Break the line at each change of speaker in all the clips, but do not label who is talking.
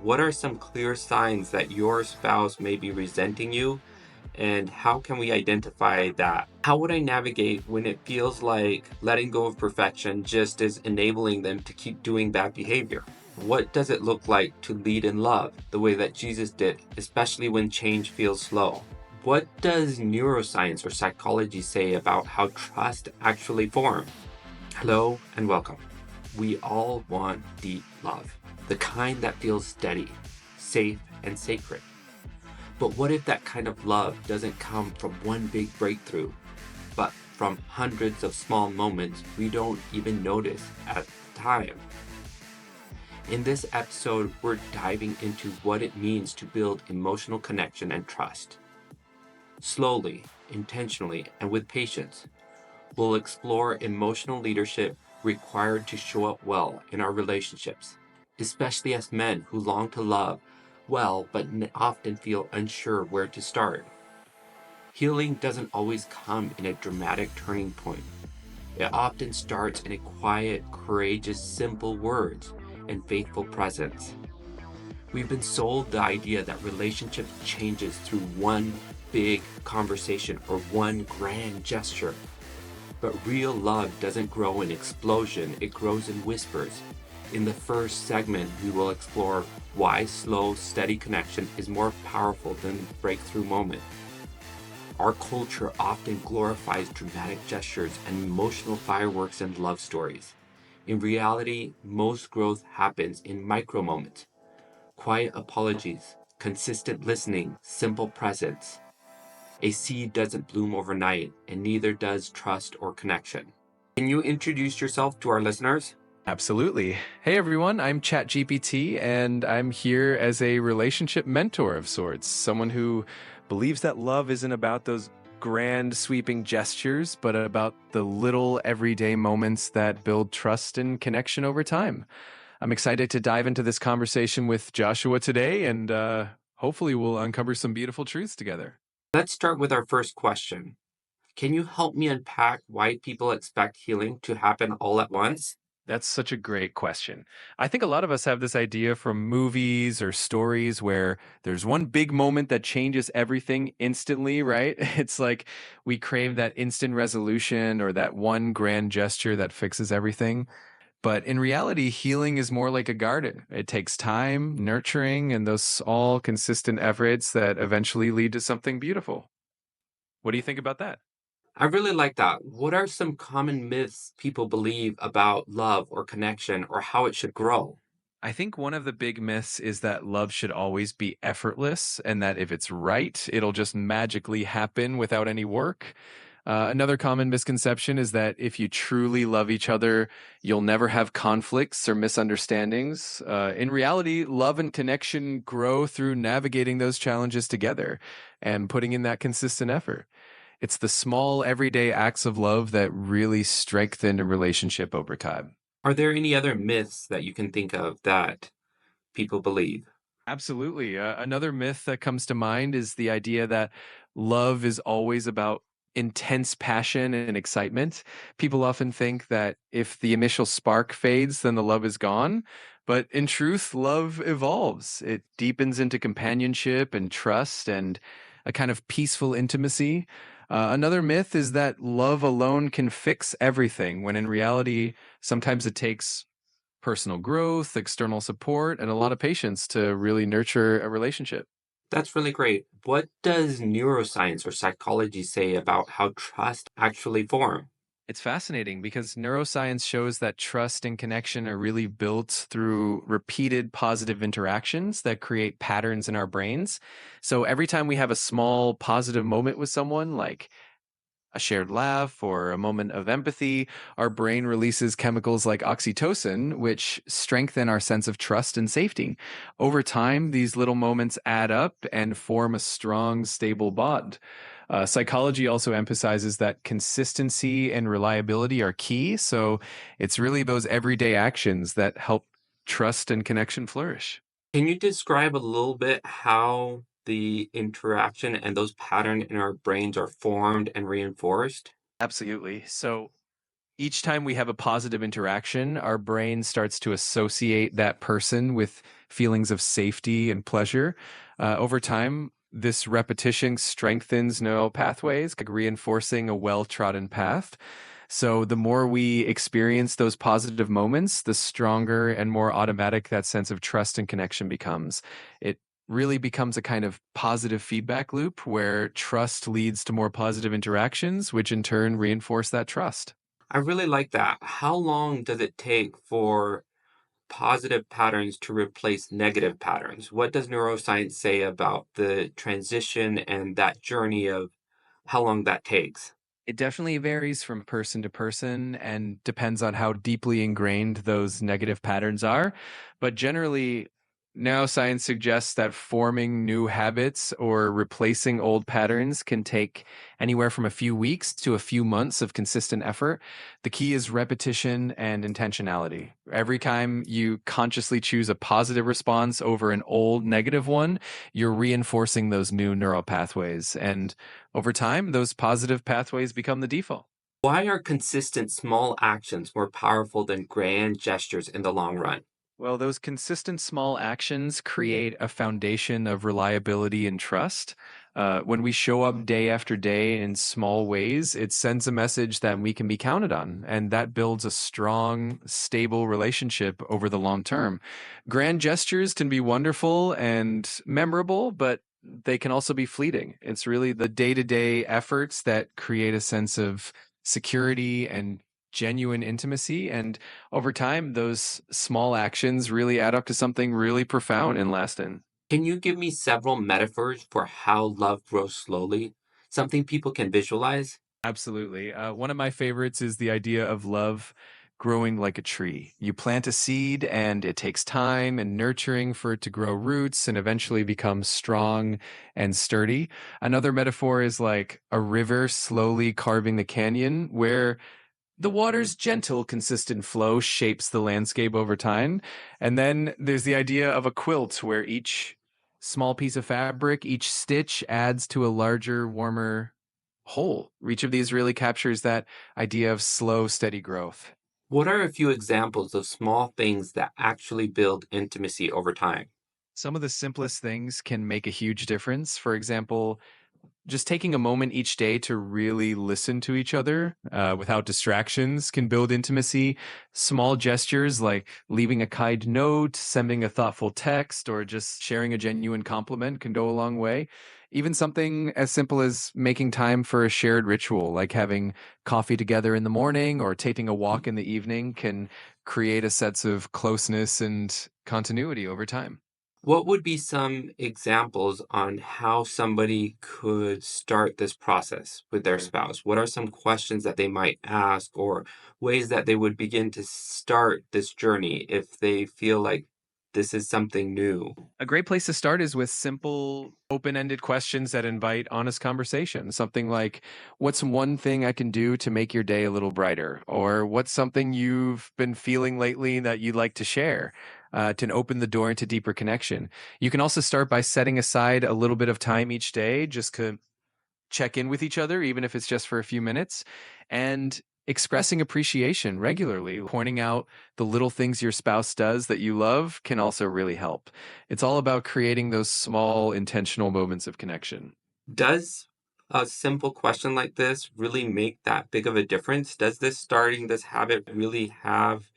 What are some clear signs that your spouse may be resenting you? And how can we identify that? How would I navigate when it feels like letting go of perfection just is enabling them to keep doing bad behavior? What does it look like to lead in love the way that Jesus did, especially when change feels slow? What does neuroscience or psychology say about how trust actually forms? Hello and welcome. We all want deep love, the kind that feels steady, safe, and sacred. But what if that kind of love doesn't come from one big breakthrough, but from hundreds of small moments we don't even notice at the time? In this episode, we're diving into what it means to build emotional connection and trust. Slowly, intentionally, and with patience, we'll explore emotional leadership required to show up well in our relationships, especially as men who long to love well but often feel unsure where to start. Healing doesn't always come in a dramatic turning point. It often starts in a quiet, courageous, simple words and faithful presence. We've been sold the idea that relationship changes through one big conversation or one grand gesture. But real love doesn't grow in explosion, it grows in whispers. In the first segment, we will explore why slow, steady connection is more powerful than the breakthrough moment. Our culture often glorifies dramatic gestures and emotional fireworks and love stories. In reality, most growth happens in micro moments. Quiet apologies, consistent listening, simple presence. A seed doesn't bloom overnight, and neither does trust or connection. Can you introduce yourself to our listeners?
Absolutely. Hey everyone, I'm ChatGPT and I'm here as a relationship mentor of sorts, someone who believes that love isn't about those grand sweeping gestures, but about the little everyday moments that build trust and connection over time. I'm excited to dive into this conversation with Joshua today and hopefully we'll uncover some beautiful truths together.
Let's start with our first question. Can you help me unpack why people expect healing to happen all at once?
That's such a great question. I think a lot of us have this idea from movies or stories where there's one big moment that changes everything instantly, right? It's like we crave that instant resolution or that one grand gesture that fixes everything. But in reality, healing is more like a garden. It takes time, nurturing, and those small, consistent efforts that eventually lead to something beautiful. What do you think about that?
I really like that. What are some common myths people believe about love or connection or how it should grow?
I think one of the big myths is that love should always be effortless and that if it's right, it'll just magically happen without any work. Another common misconception is that if you truly love each other, you'll never have conflicts or misunderstandings. In reality, love and connection grow through navigating those challenges together and putting in that consistent effort. It's the small, everyday acts of love that really strengthen a relationship over time.
Are there any other myths that you can think of that people believe?
Absolutely. Another myth that comes to mind is the idea that love is always about intense passion and excitement. People often think that if the initial spark fades, then the love is gone. But in truth, love evolves. It deepens into companionship and trust and a kind of peaceful intimacy. Another myth is that love alone can fix everything, when in reality, sometimes it takes personal growth, external support, and a lot of patience to really nurture a relationship.
That's really great. What does neuroscience or psychology say about how trust actually form?
It's fascinating because neuroscience shows that trust and connection are really built through repeated positive interactions that create patterns in our brains. So every time we have a small positive moment with someone, like a shared laugh or a moment of empathy, our brain releases chemicals like oxytocin, which strengthen our sense of trust and safety. Over time, these little moments add up and form a strong, stable bond. Psychology also emphasizes that consistency and reliability are key. So it's really those everyday actions that help trust and connection flourish.
Can you describe a little bit how the interaction and those patterns in our brains are formed and reinforced?
Absolutely. So Each time we have a positive interaction, our brain starts to associate that person with feelings of safety and pleasure. Over time, this repetition strengthens neural pathways, like reinforcing a well trodden path. So, the more we experience those positive moments, the stronger and more automatic that sense of trust and connection becomes. It really becomes a kind of positive feedback loop where trust leads to more positive interactions, which in turn reinforce that trust.
I really like that. How long does it take for positive patterns to replace negative patterns? What does neuroscience say about the transition and that journey of how long that takes?
It definitely varies from person to person and depends on how deeply ingrained those negative patterns are. But generally, neuroscience suggests that forming new habits or replacing old patterns can take anywhere from a few weeks to a few months of consistent effort. The key is repetition and intentionality. Every time you consciously choose a positive response over an old negative one, you're reinforcing those new neural pathways. And over time, those positive pathways become the default.
Why are consistent small actions more powerful than grand gestures in the long run?
Well, those consistent small actions create a foundation of reliability and trust. When we show up day after day in small ways, it sends a message that we can be counted on, and that builds a strong, stable relationship over the long term. Grand gestures can be wonderful and memorable, but they can also be fleeting. It's really the day to day efforts that create a sense of security and genuine intimacy. And over time, those small actions really add up to something really profound and lasting.
Can you give me several metaphors for how love grows slowly? Something people can visualize?
Absolutely. One of my favorites is the idea of love growing like a tree. You plant a seed, and it takes time and nurturing for it to grow roots and eventually become strong and sturdy. Another metaphor is like a river slowly carving the canyon, where the water's gentle, consistent flow shapes the landscape over time. And then there's the idea of a quilt where each small piece of fabric, each stitch adds to a larger, warmer whole. Each of these really captures that idea of slow, steady growth.
What are a few examples of small things that actually build intimacy over time?
Some of the simplest things can make a huge difference. For example, just taking a moment each day to really listen to each other without distractions can build intimacy. Small gestures like leaving a kind note, sending a thoughtful text, or just sharing a genuine compliment can go a long way. Even something as simple as making time for a shared ritual, like having coffee together in the morning or taking a walk in the evening, can create a sense of closeness and continuity over time.
What would be some examples on how somebody could start this process with their spouse? What are some questions that they might ask or ways that they would begin to start this journey if they feel like this is something new?
A great place to start is with simple, open ended questions that invite honest conversation. Something like, what's one thing I can do to make your day a little brighter? Or what's something you've been feeling lately that you'd like to share? To open the door into deeper connection. You can also start by setting aside a little bit of time each day just to check in with each other, even if it's just for a few minutes, and expressing appreciation regularly, pointing out the little things your spouse does that you love can also really help. It's all about creating those small, intentional moments of connection.
Does a simple question like this really make that big of a difference? Does this starting this habit really have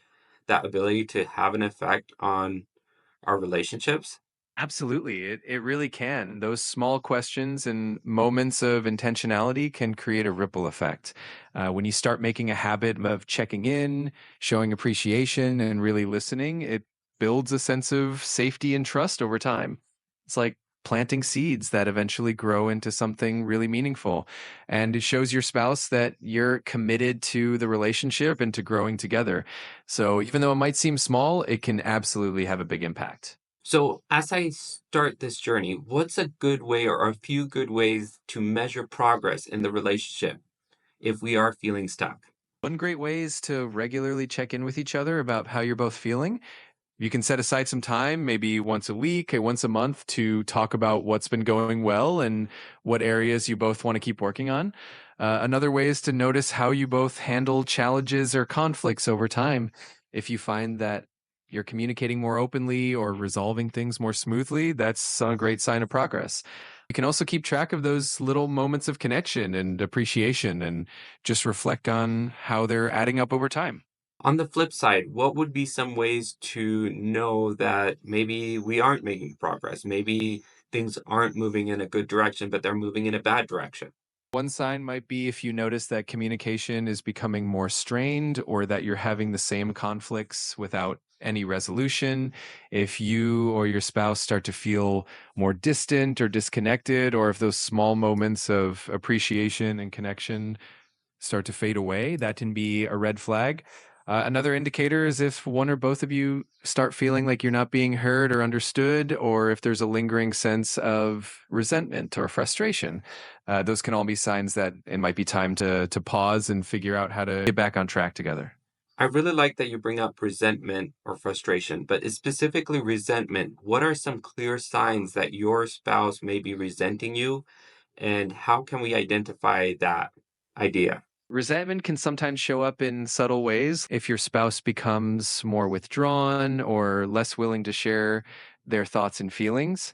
that ability to have an effect on our relationships?
Absolutely. It really can. Those small questions and moments of intentionality can create a ripple effect. When you start making a habit of checking in, showing appreciation, and really listening, it builds a sense of safety and trust over time. It's like planting seeds that eventually grow into something really meaningful. And it shows your spouse that you're committed to the relationship and to growing together. So even though it might seem small, it can absolutely have a big impact.
So, as I start this journey, what's a good way or a few good ways to measure progress in the relationship if we are feeling stuck?
One great way is to regularly check in with each other about how you're both feeling. You can set aside some time, maybe once a week, once a month, to talk about what's been going well and what areas you both want to keep working on. Another way is to notice how you both handle challenges or conflicts over time. If you find that you're communicating more openly or resolving things more smoothly, that's a great sign of progress. You can also keep track of those little moments of connection and appreciation and just reflect on how they're adding up over time.
On the flip side, what would be some ways to know that maybe we aren't making progress? Maybe things aren't moving in a good direction, but they're moving in a bad direction.
One sign might be if you notice that communication is becoming more strained or that you're having the same conflicts without any resolution. If you or your spouse start to feel more distant or disconnected, or if those small moments of appreciation and connection start to fade away, that can be a red flag. Another indicator is if one or both of you start feeling like you're not being heard or understood, or if there's a lingering sense of resentment or frustration. Those can all be signs that it might be time to pause and figure out how to get back on track together.
I really like that you bring up resentment or frustration, but specifically resentment. What are some clear signs that your spouse may be resenting you, and how can we identify that idea?
Resentment can sometimes show up in subtle ways. If your spouse becomes more withdrawn or less willing to share their thoughts and feelings,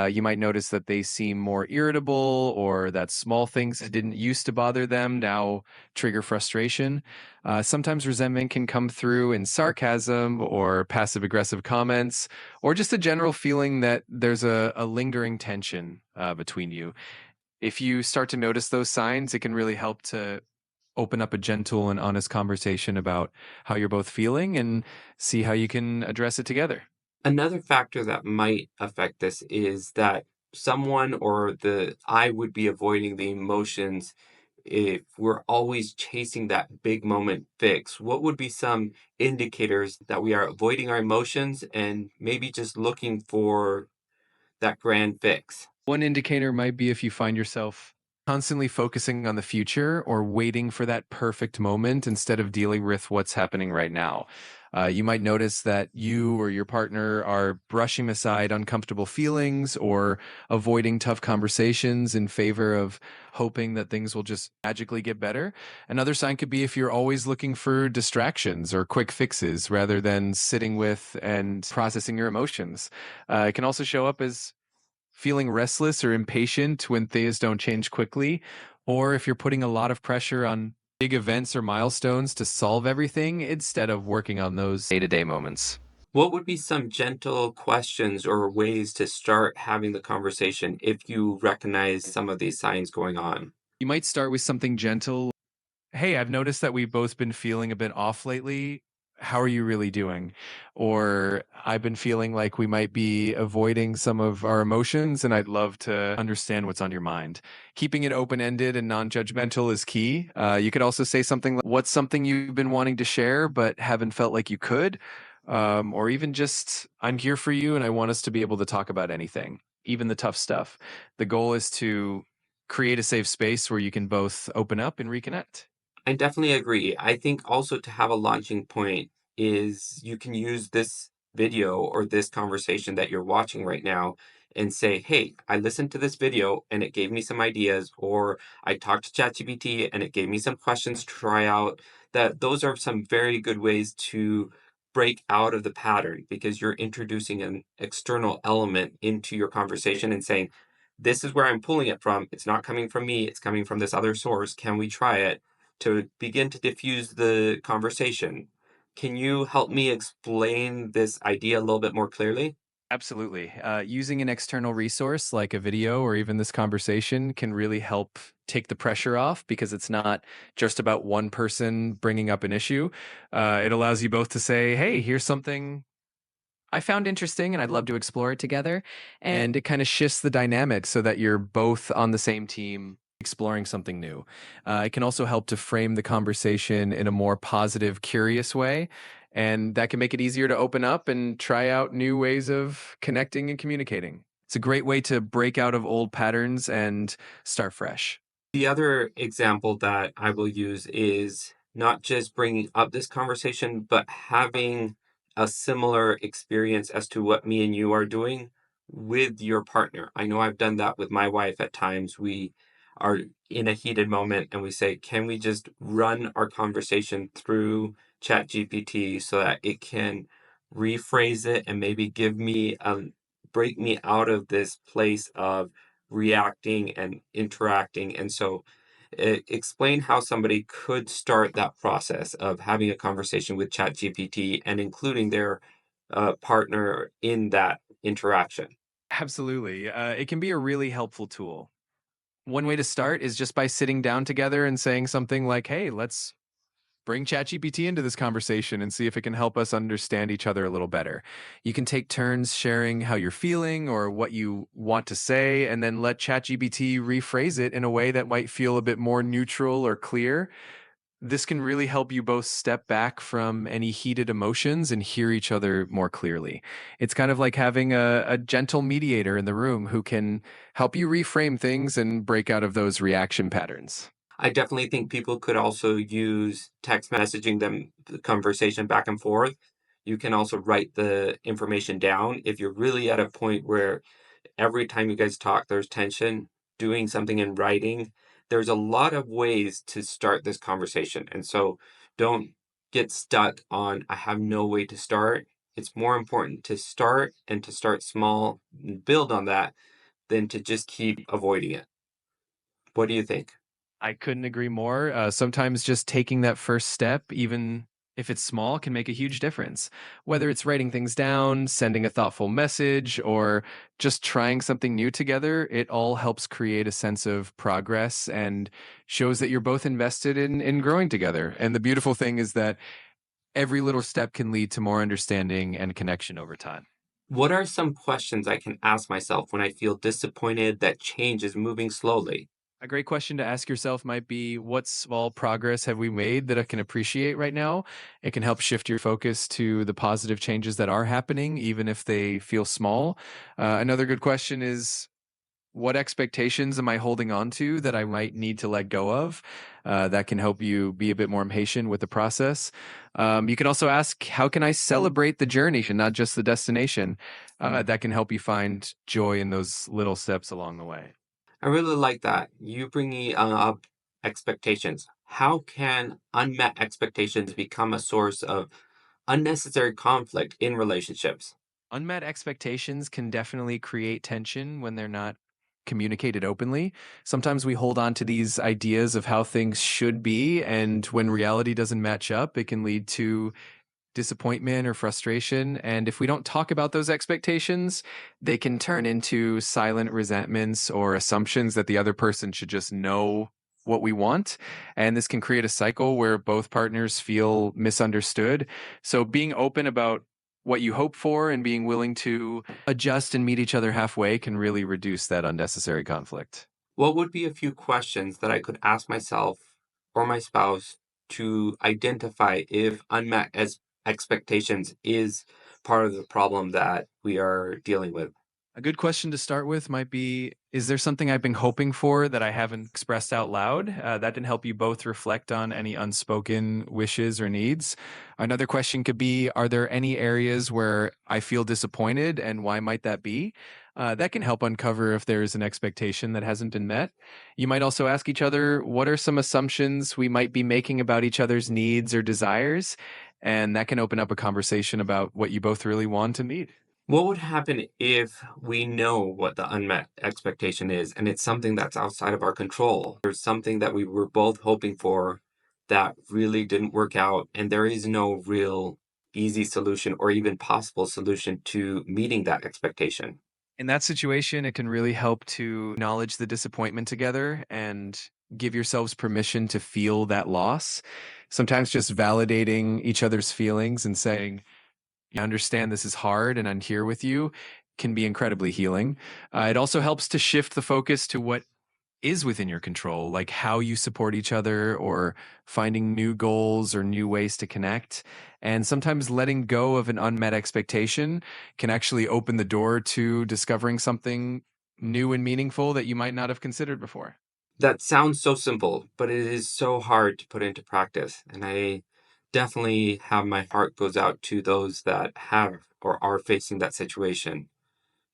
you might notice that they seem more irritable or that small things that didn't used to bother them now trigger frustration. Sometimes resentment can come through in sarcasm or passive aggressive comments, or just a general feeling that there's a lingering tension between you. If you start to notice those signs, it can really help to open up a gentle and honest conversation about how you're both feeling and see how you can address it together.
Another factor that might affect this is that someone or the I would be avoiding the emotions if we're always chasing that big moment fix. What would be some indicators that we are avoiding our emotions and maybe just looking for that grand fix?
One indicator might be if you find yourself constantly focusing on the future or waiting for that perfect moment instead of dealing with what's happening right now. You might notice that you or your partner are brushing aside uncomfortable feelings or avoiding tough conversations in favor of hoping that things will just magically get better. Another sign could be if you're always looking for distractions or quick fixes rather than sitting with and processing your emotions. It can also show up as feeling restless or impatient when things don't change quickly, or if you're putting a lot of pressure on big events or milestones to solve everything instead of working on those day to day moments.
What would be some gentle questions or ways to start having the conversation if you recognize some of these signs going on?
You might start with something gentle. Hey, I've noticed that we've both been feeling a bit off lately. How are you really doing? Or I've been feeling like we might be avoiding some of our emotions, and I'd love to understand what's on your mind. Keeping it open ended and non judgmental is key. You could also say something like, what's something you've been wanting to share but haven't felt like you could? Or even just, I'm here for you and I want us to be able to talk about anything, even the tough stuff. The goal is to create a safe space where you can both open up and reconnect.
I definitely agree. I think also to have a launching point is you can use this video or this conversation that you're watching right now and say, hey, I listened to this video and it gave me some ideas, or I talked to ChatGPT and it gave me some questions to try out. That those are some very good ways to break out of the pattern because you're introducing an external element into your conversation and saying, this is where I'm pulling it from. It's not coming from me, it's coming from this other source. Can we try it? To begin to diffuse the conversation. Can you help me explain this idea a little bit more clearly?
Absolutely. Using an external resource like a video or even this conversation can really help take the pressure off because it's not just about one person bringing up an issue. It allows you both to say, hey, here's something I found interesting and I'd love to explore it together. And it kind of shifts the dynamic so that you're both on the same team exploring something new. It can also help to frame the conversation in a more positive, curious way. And that can make it easier to open up and try out new ways of connecting and communicating. It's a great way to break out of old patterns and start fresh.
The other example that I will use is not just bringing up this conversation, but having a similar experience as to what me and you are doing with your partner. I know I've done that with my wife at times. We are in a heated moment and we say, can we just run our conversation through ChatGPT so that it can rephrase it and maybe give me break me out of this place of reacting and interacting. And so explain how somebody could start that process of having a conversation with ChatGPT and including their partner in that interaction.
Absolutely. It can be a really helpful tool. One way to start is just by sitting down together and saying something like, hey, let's bring ChatGPT into this conversation and see if it can help us understand each other a little better. You can take turns sharing how you're feeling or what you want to say, and then let ChatGPT rephrase it in a way that might feel a bit more neutral or clear. This can really help you both step back from any heated emotions and hear each other more clearly. It's kind of like having a gentle mediator in the room who can help you reframe things and break out of those reaction patterns.
I definitely think people could also use text messaging them the conversation back and forth. You can also write the information down if you're really at a point where every time you guys talk, there's tension, doing something in writing. There's a lot of ways to start this conversation. And so don't get stuck on, I have no way to start. It's more important to start and to start small, and build on that than to just keep avoiding it. What do you think?
I couldn't agree more. Sometimes just taking that first step, even if it's small, can make a huge difference. Whether it's writing things down, sending a thoughtful message, or just trying something new together, it all helps create a sense of progress and shows that you're both invested in growing together. And the beautiful thing is that every little step can lead to more understanding and connection over time.
What are some questions I can ask myself when I feel disappointed that change is moving slowly?
A great question to ask yourself might be, what small progress have we made that I can appreciate right now? It can help shift your focus to the positive changes that are happening, even if they feel small. Another good question is, what expectations am I holding on to that I might need to let go of? That can help you be a bit more impatient with the process. You can also ask, how can I celebrate the journey and not just the destination? That can help you find joy in those little steps along the way.
I really like that. You bringing up expectations. How can unmet expectations become a source of unnecessary conflict in relationships?
Unmet expectations can definitely create tension when they're not communicated openly. Sometimes we hold on to these ideas of how things should be, and when reality doesn't match up, it can lead to disappointment or frustration. And if we don't talk about those expectations, they can turn into silent resentments or assumptions that the other person should just know what we want. And this can create a cycle where both partners feel misunderstood. So being open about what you hope for and being willing to adjust and meet each other halfway can really reduce that unnecessary conflict.
What would be a few questions that I could ask myself or my spouse to identify if unmet expectations is part of the problem that we are dealing with?
A good question to start with might be, is there something I've been hoping for that I haven't expressed out loud? That can help you both reflect on any unspoken wishes or needs. Another question could be, are there any areas where I feel disappointed and why might that be? That can help uncover if there is an expectation that hasn't been met. You might also ask each other, what are some assumptions we might be making about each other's needs or desires? And that can open up a conversation about what you both really want to meet.
What would happen if we know what the unmet expectation is and it's something that's outside of our control? There's something that we were both hoping for that really didn't work out, and there is no real easy solution or even possible solution to meeting that expectation.
In that situation, it can really help to acknowledge the disappointment together and give yourselves permission to feel that loss. Sometimes just validating each other's feelings and saying, I understand this is hard and I'm here with you can be incredibly healing. It also helps to shift the focus to what is within your control, like how you support each other or finding new goals or new ways to connect. And sometimes letting go of an unmet expectation can actually open the door to discovering something new and meaningful that you might not have considered before.
That sounds so simple, but it is so hard to put into practice. And I Definitely have my heart goes out to those that have or are facing that situation.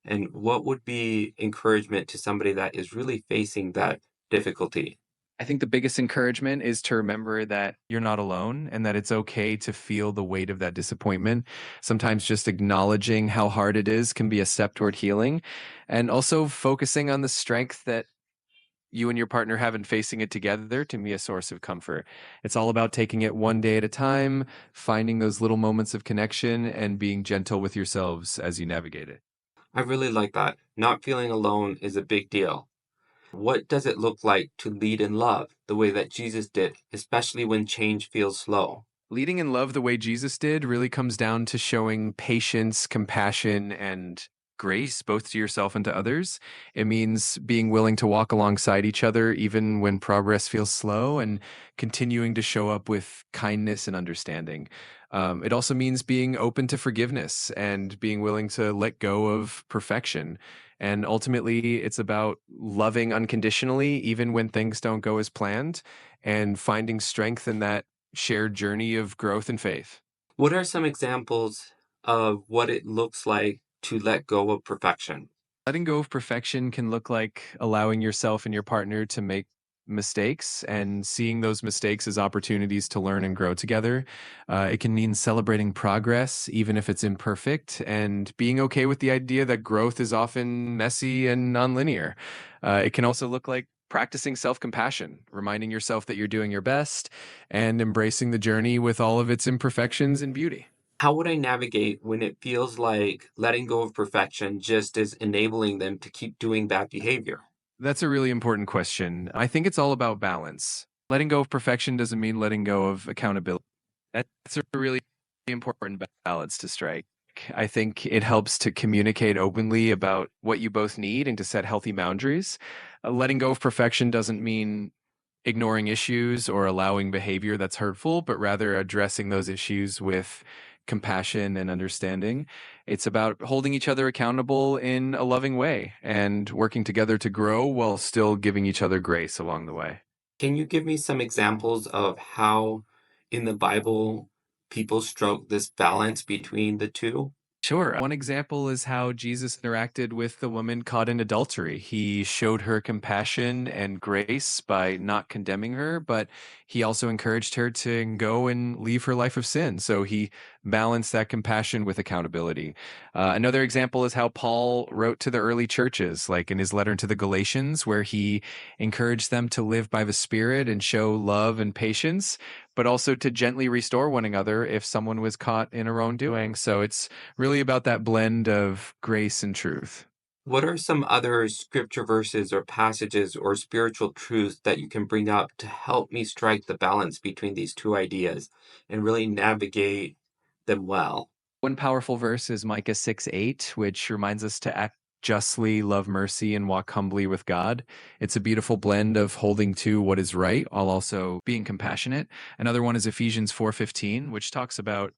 And what would be encouragement to somebody that is really facing that difficulty?
I think the biggest encouragement is to remember that you're not alone and that it's okay to feel the weight of that disappointment. Sometimes just acknowledging how hard it is can be a step toward healing. And also focusing on the strength that you and your partner have in facing it together to be a source of comfort. It's all about taking it one day at a time, finding those little moments of connection, and being gentle with yourselves as you navigate it.
I really like that. Not feeling alone is a big deal. What does it look like to lead in love the way that Jesus did, especially when change feels slow?
Leading in love the way Jesus did really comes down to showing patience, compassion, and grace both to yourself and to others. It means being willing to walk alongside each other even when progress feels slow and continuing to show up with kindness and understanding. It also means being open to forgiveness and being willing to let go of perfection. And ultimately, it's about loving unconditionally, even when things don't go as planned, and finding strength in that shared journey of growth and faith.
What are some examples of what it looks like to let go of perfection?
Letting go of perfection can look like allowing yourself and your partner to make mistakes and seeing those mistakes as opportunities to learn and grow together. It can mean celebrating progress, even if it's imperfect, and being okay with the idea that growth is often messy and nonlinear. It can also look like practicing self compassion, reminding yourself that you're doing your best and embracing the journey with all of its imperfections and beauty.
How would I navigate when it feels like letting go of perfection just is enabling them to keep doing bad behavior?
That's a really important question. I think it's all about balance. Letting go of perfection doesn't mean letting go of accountability. That's a really important balance to strike. I think it helps to communicate openly about what you both need and to set healthy boundaries. Letting go of perfection doesn't mean ignoring issues or allowing behavior that's hurtful, but rather addressing those issues with compassion and understanding. It's about holding each other accountable in a loving way and working together to grow while still giving each other grace along the way.
Can you give me some examples of how in the Bible people stroke this balance between the two?
Sure. One example is how Jesus interacted with the woman caught in adultery. He showed her compassion and grace by not condemning her, but he also encouraged her to go and leave her life of sin. So he balanced that compassion with accountability. Another example is how Paul wrote to the early churches, like in his letter to the Galatians, where he encouraged them to live by the Spirit and show love and patience, but also to gently restore one another if someone was caught in a wrongdoing. So it's really about that blend of grace and truth.
What are some other scripture verses or passages or spiritual truths that you can bring up to help me strike the balance between these two ideas and really navigate them well?
One powerful verse is Micah 6:8, which reminds us to act justly, love mercy, and walk humbly with God. It's a beautiful blend of holding to what is right while also being compassionate. Another one is Ephesians 4:15, which talks about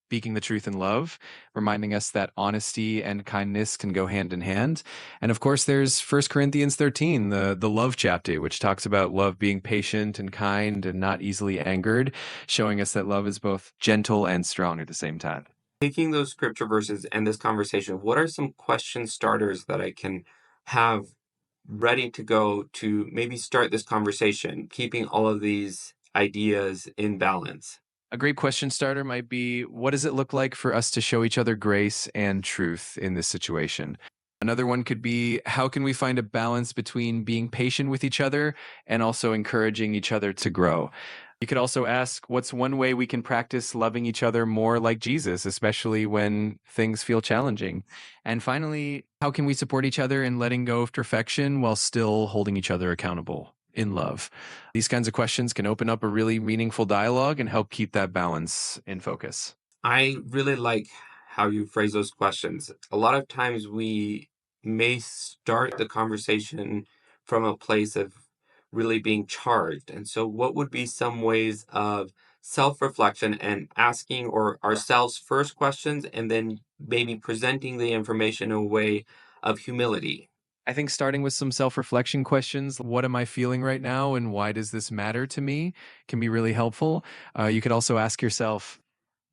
speaking the truth in love, reminding us that honesty and kindness can go hand in hand. And of course, there's First Corinthians 13, the love chapter, which talks about love being patient and kind and not easily angered, showing us that love is both gentle and strong at the same time.
Taking those scripture verses and this conversation, what are some question starters that I can have ready to go to maybe start this conversation, keeping all of these ideas in balance?
A great question starter might be, what does it look like for us to show each other grace and truth in this situation? Another one could be, how can we find a balance between being patient with each other and also encouraging each other to grow? You could also ask, what's one way we can practice loving each other more like Jesus, especially when things feel challenging? And finally, how can we support each other in letting go of perfection while still holding each other accountable in love? These kinds of questions can open up a really meaningful dialogue and help keep that balance in focus.
I really like how you phrase those questions. A lot of times we may start the conversation from a place of really being charged. And so, what would be some ways of self reflection and asking or ourselves first questions and then maybe presenting the information in a way of humility?
I think starting with some self reflection questions, what am I feeling right now and why does this matter to me, can be really helpful. You could also ask yourself,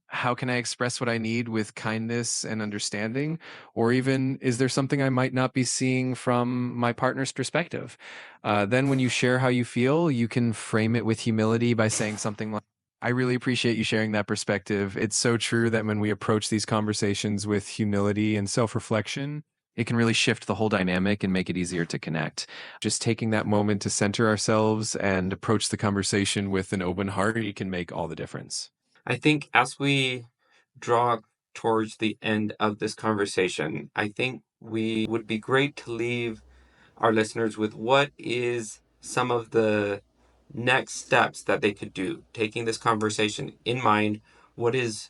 how can I express what I need with kindness and understanding? Or even, is there something I might not be seeing from my partner's perspective? Then, when you share how you feel, you can frame it with humility by saying something like, I really appreciate you sharing that perspective. It's so true that when we approach these conversations with humility and self reflection, it can really shift the whole dynamic and make it easier to connect. Just taking that moment to center ourselves and approach the conversation with an open heart, it can make all the difference.
I think as we draw towards the end of this conversation, I think we would be great to leave our listeners with what is some of the next steps that they could do, taking this conversation in mind. What is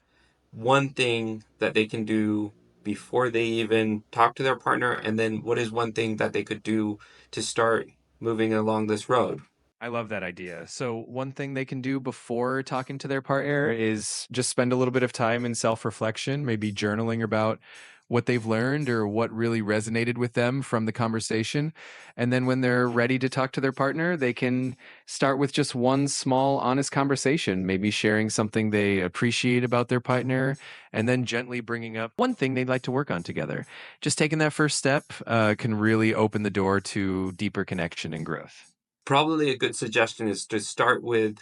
one thing that they can do before they even talk to their partner? And then what is one thing that they could do to start moving along this road?
I love that idea. So, one thing they can do before talking to their partner is just spend a little bit of time in self reflection, maybe journaling about what they've learned or what really resonated with them from the conversation. And then, when they're ready to talk to their partner, they can start with just one small, honest conversation, maybe sharing something they appreciate about their partner, and then gently bringing up one thing they'd like to work on together. Just taking that first step can really open the door to deeper connection and growth.
Probably a good suggestion is to start with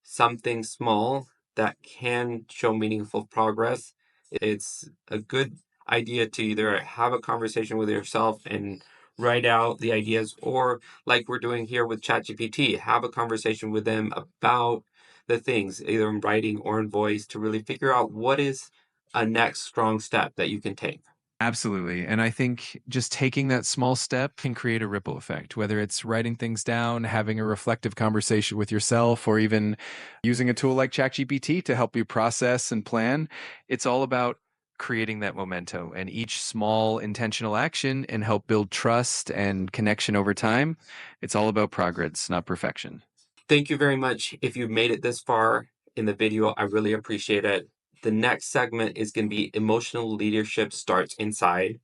something small that can show meaningful progress. It's a good idea to either have a conversation with yourself and write out the ideas, or like we're doing here with ChatGPT, have a conversation with them about the things, either in writing or in voice, to really figure out what is a next strong step that you can take.
Absolutely. And I think just taking that small step can create a ripple effect, whether it's writing things down, having a reflective conversation with yourself, or even using a tool like ChatGPT to help you process and plan. It's all about creating that memento, and each small intentional action and help build trust and connection over time. It's all about progress, not perfection.
Thank you very much. If you've made it this far in the video, I really appreciate it. The next segment is going to be emotional leadership starts inside.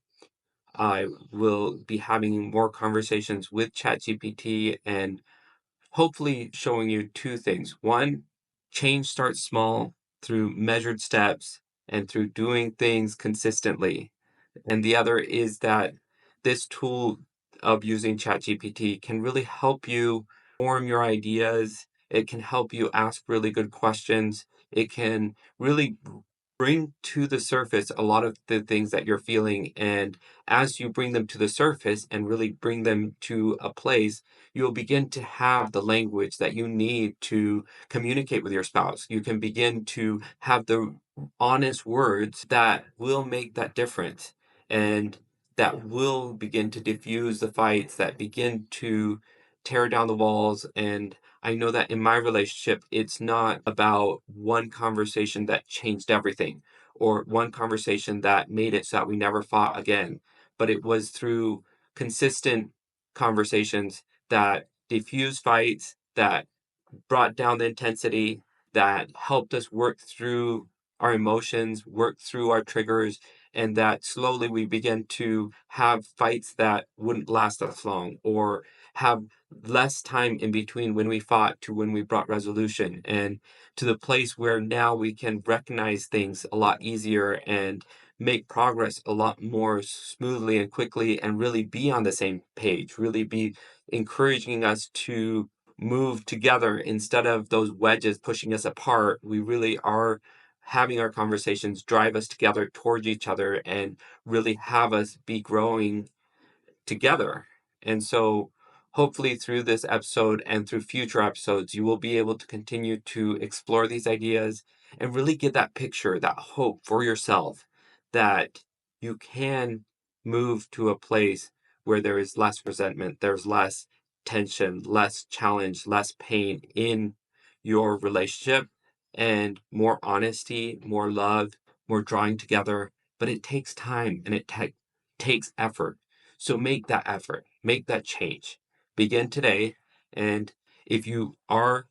I will be having more conversations with ChatGPT and hopefully showing you two things. One, change starts small through measured steps and through doing things consistently. And the other is that this tool of using ChatGPT can really help you form your ideas. It can help you ask really good questions. It can really bring to the surface a lot of the things that you're feeling. And as you bring them to the surface and really bring them to a place, you'll begin to have the language that you need to communicate with your spouse. You can begin to have the honest words that will make that difference, and that will begin to diffuse the fights, that begin to tear down the walls. And I know that in my relationship, it's not about one conversation that changed everything or one conversation that made it so that we never fought again, but it was through consistent conversations that diffused fights, that brought down the intensity, that helped us work through our emotions, work through our triggers, and that slowly we begin to have fights that wouldn't last as long, or have less time in between when we fought to when we brought resolution, and to the place where now we can recognize things a lot easier and make progress a lot more smoothly and quickly, and really be on the same page, really be encouraging us to move together instead of those wedges pushing us apart. We really are having our conversations drive us together towards each other and really have us be growing together. And so, hopefully, through this episode and through future episodes, you will be able to continue to explore these ideas and really get that picture, that hope for yourself, that you can move to a place where there is less resentment, there's less tension, less challenge, less pain in your relationship, and more honesty, more love, more drawing together. But it takes time and takes effort, so make that effort, make that change. Begin today. And if you are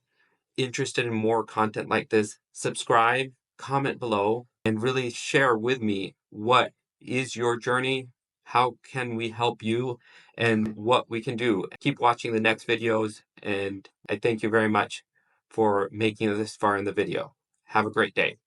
interested in more content like this, subscribe, comment below, and really share with me what is your journey. how can we help you and what we can do. Keep watching the next videos, and I thank you very much for making it this far in the video. Have a great day.